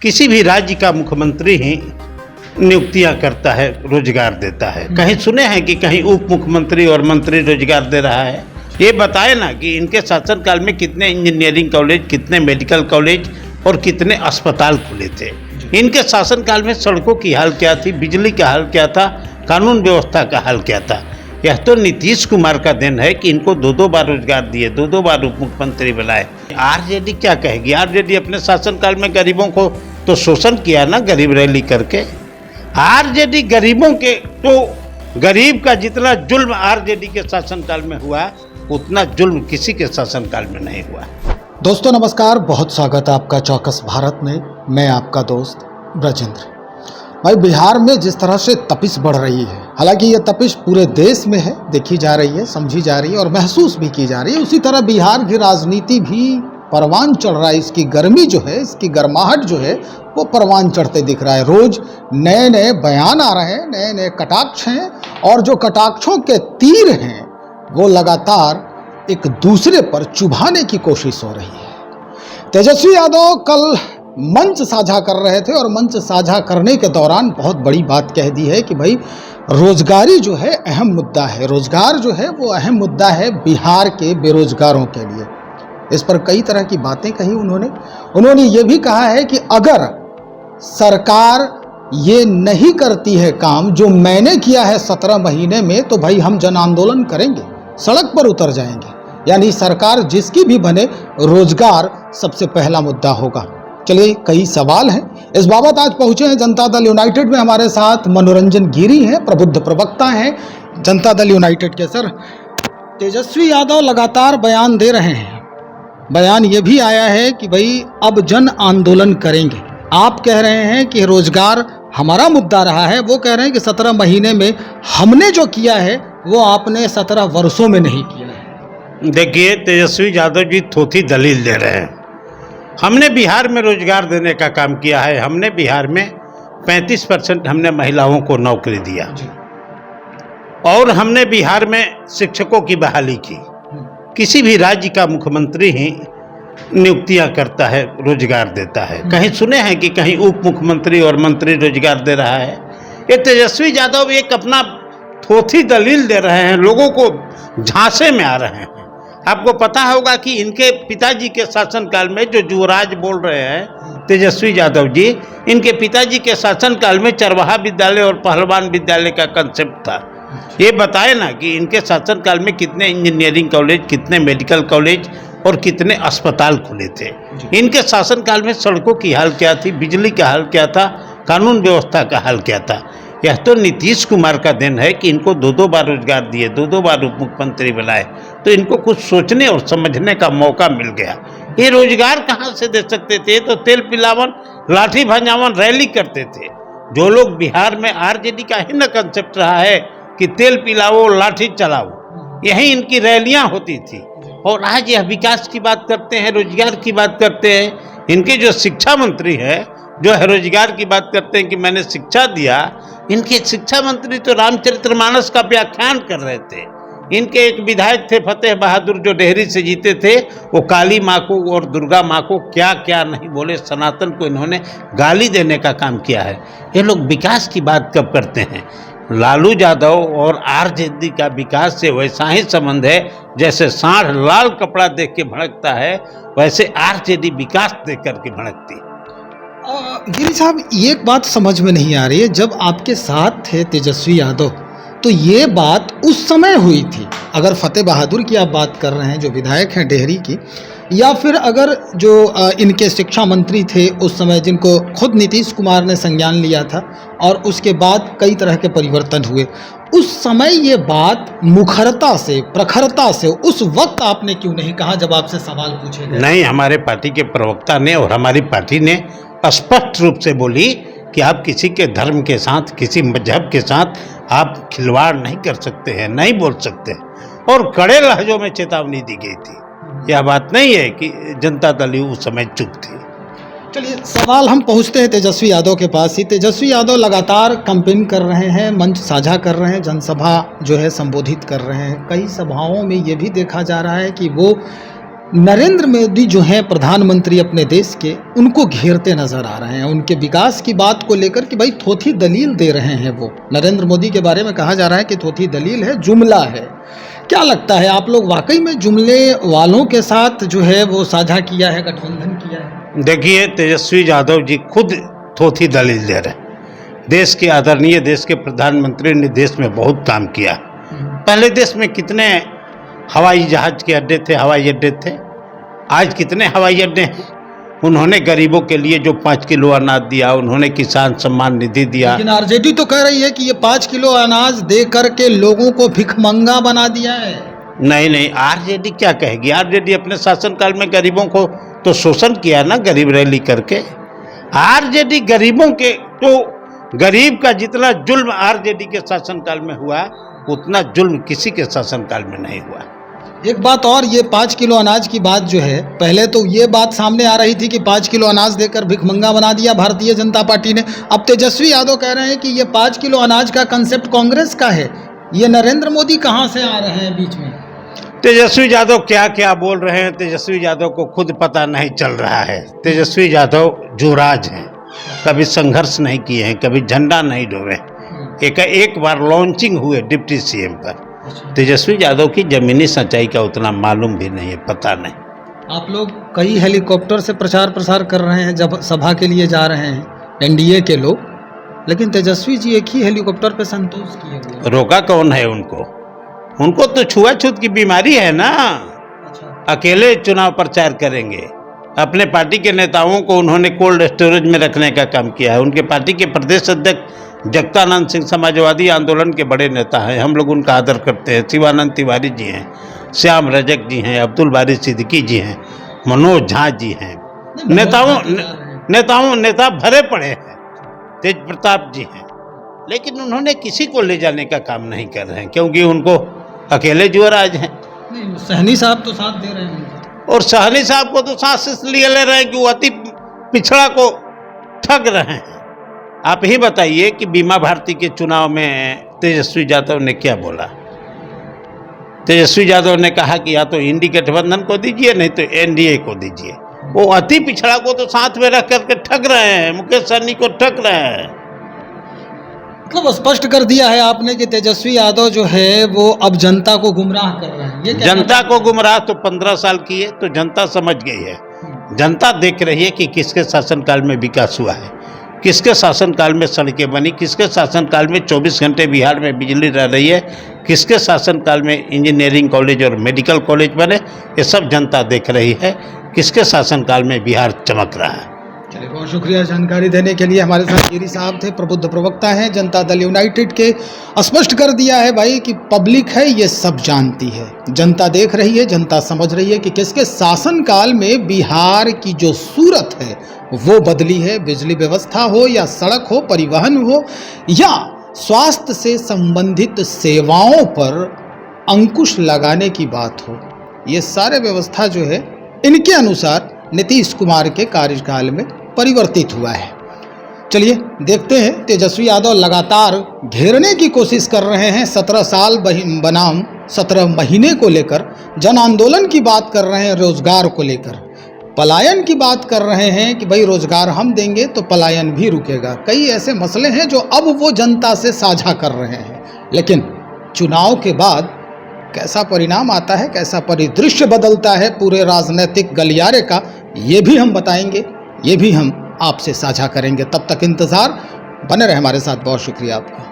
किसी भी राज्य का मुख्यमंत्री ही नियुक्तियां करता है, रोजगार देता है। कहीं सुने हैं कि कहीं उप मुख्यमंत्री और मंत्री रोजगार दे रहा है? ये बताए ना कि इनके शासनकाल में कितने इंजीनियरिंग कॉलेज, कितने मेडिकल कॉलेज और कितने अस्पताल खुले थे। इनके शासनकाल में सड़कों की हाल क्या थी, बिजली का हाल क्या था, कानून व्यवस्था का हाल क्या था। यह तो नीतीश कुमार का दिन है कि इनको दो बार रोजगार दिए, दो बार उप मुख्यमंत्री बनाए। आरजेडी क्या कहेगी? आरजेडी अपने शासनकाल में गरीबों को तो शोषण किया ना, गरीब रैली करके। आरजेडी गरीबों के, तो गरीब का जितना जुल्म आरजेडी के शासनकाल में हुआ उतना जुल्म किसी के शासनकाल में नहीं हुआ। दोस्तों नमस्कार, बहुत स्वागत है आपका चौकस भारत में। मैं आपका दोस्त ब्रजेंद्र। भाई, बिहार में जिस तरह से तपिश बढ़ रही है, हालांकि ये तपिश पूरे देश में है, देखी जा रही है, समझी जा रही है और महसूस भी की जा रही है, उसी तरह बिहार की राजनीति भी परवान चढ़ रहा है। इसकी गर्मी जो है, इसकी गर्माहट जो है, वो परवान चढ़ते दिख रहा है। रोज नए नए बयान आ रहे हैं, नए नए कटाक्ष हैं और जो कटाक्षों के तीर हैं वो लगातार एक दूसरे पर चुभाने की कोशिश हो रही है। तेजस्वी यादव कल मंच साझा कर रहे थे और मंच साझा करने के दौरान बहुत बड़ी बात कह दी है कि भाई रोजगारी जो है अहम मुद्दा है, रोजगार जो है वो अहम मुद्दा है बिहार के बेरोजगारों के लिए। इस पर कई तरह की बातें कही उन्होंने ये भी कहा है कि अगर सरकार ये नहीं करती है काम जो मैंने किया है 17 महीने में, तो भाई हम जन आंदोलन करेंगे, सड़क पर उतर जाएंगे। यानी सरकार जिसकी भी बने, रोजगार सबसे पहला मुद्दा होगा। चलिए, कई सवाल हैं इस बाबत। आज पहुंचे हैं जनता दल यूनाइटेड में, हमारे साथ मनोरंजन गिरी हैं, प्रबुद्ध प्रवक्ता हैं जनता दल यूनाइटेड के। सर, तेजस्वी यादव लगातार बयान दे रहे हैं, बयान ये भी आया है कि भाई अब जन आंदोलन करेंगे। आप कह रहे हैं कि रोजगार हमारा मुद्दा रहा है, वो कह रहे हैं कि 17 महीने में हमने जो किया है वो आपने 17 वर्षों में नहीं किया है। देखिए, तेजस्वी यादव जी थोथी दलील दे रहे हैं। हमने बिहार में रोजगार देने का काम किया है, हमने बिहार में 35% हमने महिलाओं को नौकरी दिया और हमने बिहार में शिक्षकों की बहाली की। किसी भी राज्य का मुख्यमंत्री ही नियुक्तियां करता है, रोजगार देता है। कहीं सुने हैं कि कहीं उप मुख्यमंत्री और मंत्री रोजगार दे रहा है? ये तेजस्वी यादव एक अपना थोथी दलील दे रहे हैं, लोगों को झांसे में आ रहे हैं। आपको पता होगा कि इनके पिताजी के शासनकाल में जो युवराज बोल रहे हैं तेजस्वी यादव जी, इनके पिताजी के शासनकाल में चरवाहा विद्यालय और पहलवान विद्यालय का कंसेप्ट था। ये बताए ना कि इनके शासनकाल में कितने इंजीनियरिंग कॉलेज, कितने मेडिकल कॉलेज और कितने अस्पताल खुले थे। इनके शासनकाल में सड़कों की हाल क्या थी, बिजली का हाल क्या था, कानून व्यवस्था का हाल क्या था। यह तो नीतीश कुमार का दिन है कि इनको दो बार रोजगार दिए, दो बार उप मुख्यमंत्री बनाए, तो इनको कुछ सोचने और समझने का मौका मिल गया। ये रोजगार कहाँ से दे सकते थे? तो तेल पिलावन, लाठी भंजावन रैली करते थे। जो लोग बिहार में, आरजेडी का ही न कंसेप्ट रहा है कि तेल पिलाओ, लाठी चलाओ, यही इनकी रैलियां होती थी। और आज यह विकास की बात करते हैं, रोजगार की बात करते हैं। इनके जो शिक्षा मंत्री है जो है रोजगार की बात करते हैं कि मैंने शिक्षा दिया। इनके शिक्षा मंत्री तो रामचरितमानस का व्याख्यान कर रहे थे। इनके एक विधायक थे फतेह बहादुर जो डेहरी से जीते थे, वो काली माँ को और दुर्गा माँ को क्या क्या नहीं बोले, सनातन को इन्होंने गाली देने का काम किया है। ये लोग विकास की बात कब करते हैं? लालू यादव और आरजेडी का विकास से वैसा ही संबंध है जैसे सांड लाल कपड़ा देख के भड़कता है, वैसे आरजेडी विकास देख करके भड़कती है। गिरी साहब, एक बात समझ में नहीं आ रही है, जब आपके साथ थे तेजस्वी यादव तो ये बात उस समय हुई थी। अगर फतेह बहादुर की आप बात कर रहे हैं जो विधायक हैं डेहरी की, या फिर अगर जो इनके शिक्षा मंत्री थे उस समय जिनको खुद नीतीश कुमार ने संज्ञान लिया था और उसके बाद कई तरह के परिवर्तन हुए, उस समय ये बात मुखरता से, प्रखरता से उस वक्त आपने क्यों नहीं कहा जब आपसे सवाल पूछे गए? नहीं, हमारे पार्टी के प्रवक्ता ने और हमारी पार्टी ने स्पष्ट रूप से बोली कि आप किसी के धर्म के साथ, किसी मजहब के साथ आप खिलवाड़ नहीं कर सकते हैं, नहीं बोल सकते, और कड़े लहजों में चेतावनी दी गई थी। यह बात नहीं है कि जनता दल उस समय चुप थी। चलिए, सवाल हम पहुंचते हैं तेजस्वी यादव के पास ही। तेजस्वी यादव लगातार कैंपेन कर रहे हैं, मंच साझा कर रहे हैं, जनसभा जो है संबोधित कर रहे हैं। कई सभाओं में ये भी देखा जा रहा है कि वो नरेंद्र मोदी जो हैं प्रधानमंत्री अपने देश के, उनको घेरते नजर आ रहे हैं उनके विकास की बात को लेकर कि भाई थोथी दलील दे रहे हैं। वो नरेंद्र मोदी के बारे में कहा जा रहा है कि थोथी दलील है, जुमला है। क्या लगता है, आप लोग वाकई में जुमले वालों के साथ जो है वो साझा किया है, गठबंधन किया है? देखिए, तेजस्वी यादव जी खुद थोथी दलील दे रहे हैं। देश के आदरणीय देश के प्रधानमंत्री ने देश में बहुत काम किया। पहले देश में कितने हवाई जहाज के अड्डे थे, हवाई अड्डे थे, आज कितने हवाई अड्डे हैं। उन्होंने गरीबों के लिए जो 5 किलो अनाज दिया, उन्होंने किसान सम्मान निधि दिया। लेकिन आरजेडी तो कह रही है कि ये 5 किलो अनाज दे करके लोगों को भिखमंगा बना दिया है। नहीं, आरजेडी क्या कहेगी? आरजेडी अपने शासनकाल में गरीबों को तो शोषण किया ना, गरीब रैली करके। आरजेडी गरीबों के, तो गरीब का जितना जुल्म आरजेडी के शासनकाल में हुआ, उतना जुल्म किसी के शासनकाल में नहीं हुआ। एक बात और, ये 5 किलो अनाज की बात जो है, पहले तो ये बात सामने आ रही थी कि 5 किलो अनाज देकर भिखमंगा बना दिया भारतीय जनता पार्टी ने। अब तेजस्वी यादव कह रहे हैं कि ये 5 किलो अनाज का कंसेप्ट कांग्रेस का है। ये नरेंद्र मोदी कहाँ से आ रहे हैं बीच में? तेजस्वी यादव क्या क्या बोल रहे हैं, तेजस्वी यादव को खुद पता नहीं चल रहा है। तेजस्वी यादव जुराज हैं, कभी संघर्ष नहीं किए हैं, कभी झंडा नहीं डोबे। एक बार लॉन्चिंग हुए डिप्टी सीएम पर। तेजस्वी यादव की जमीनी सच्चाई का उतना मालूम भी नहीं है, पता नहीं। आप लोग कई हेलीकॉप्टर से प्रचार प्रसार कर रहे हैं, जब सभा के लिए जा रहे हैं एनडीए के लोग, लेकिन तेजस्वी जी एक ही हेलीकॉप्टर पे संतोष किए हुए। रोका कौन है उनको? उनको तो छुआछूत की बीमारी है ना। अकेले चुनाव प्रचार करेंगे। अपने पार्टी के नेताओं को उन्होंने कोल्ड स्टोरेज में रखने का काम किया है। उनके पार्टी के प्रदेश अध्यक्ष जगतानंद सिंह समाजवादी आंदोलन के बड़े नेता हैं, हम लोग उनका आदर करते हैं। शिवानंद तिवारी जी हैं, श्याम रजक जी हैं, अब्दुल बारी सिद्दीकी जी हैं, मनोज झा जी हैं। नेता भरे पड़े हैं, तेज प्रताप जी हैं, लेकिन उन्होंने किसी को ले जाने का काम नहीं कर रहे हैं, क्योंकि उनको अकेले जुआराज हैं। सहनी साहब तो साथ दे रहे हैं, और सहनी साहब को तो साथ इसलिए ले रहे हैं कि वो अति पिछड़ा को ठग रहे हैं। आप ही बताइए कि बीमा भारती के चुनाव में तेजस्वी यादव ने क्या बोला? तेजस्वी यादव ने कहा कि या तो इंडी गठबंधन को दीजिए, नहीं तो एनडीए को दीजिए। वो अति पिछड़ा को तो साथ में रख करके ठग रहे हैं, मुकेश सहनी को ठग रहे हैं। मतलब स्पष्ट कर दिया है आपने कि तेजस्वी यादव जो है वो अब जनता को गुमराह कर रहे हैं। ये जनता को गुमराह तो 15 साल किए, तो जनता समझ गई है। जनता देख रही है कि किसके शासनकाल में विकास हुआ है, किसके शासनकाल में सड़कें बनी, किसके शासनकाल में 24 घंटे बिहार में बिजली रह रही है, किसके शासनकाल में इंजीनियरिंग कॉलेज और मेडिकल कॉलेज बने। ये सब जनता देख रही है, किसके शासनकाल में बिहार चमक रहा है। चलिए, बहुत शुक्रिया जानकारी देने के लिए। हमारे साथ गिरी साहब थे, प्रबुद्ध प्रवक्ता हैं जनता दल यूनाइटेड के। स्पष्ट कर दिया है भाई कि पब्लिक है, ये सब जानती है, जनता देख रही है, जनता समझ रही है कि किसके शासनकाल में बिहार की जो सूरत है वो बदली है। बिजली व्यवस्था हो या सड़क हो, परिवहन हो या स्वास्थ्य से संबंधित सेवाओं पर अंकुश लगाने की बात हो, ये सारे व्यवस्था जो है इनके अनुसार नीतीश कुमार के कार्यकाल में परिवर्तित हुआ है। चलिए देखते हैं, तेजस्वी यादव लगातार घेरने की कोशिश कर रहे हैं 17 साल बनाम 17 महीने को लेकर, जन आंदोलन की बात कर रहे हैं, रोजगार को लेकर पलायन की बात कर रहे हैं कि भाई रोजगार हम देंगे तो पलायन भी रुकेगा। कई ऐसे मसले हैं जो अब वो जनता से साझा कर रहे हैं, लेकिन चुनाव के बाद कैसा परिणाम आता है, कैसा परिदृश्य बदलता है पूरे राजनीतिक गलियारे का, ये भी हम बताएंगे, ये भी हम आपसे साझा करेंगे। तब तक इंतज़ार बने रहे हमारे साथ। बहुत शुक्रिया आपका।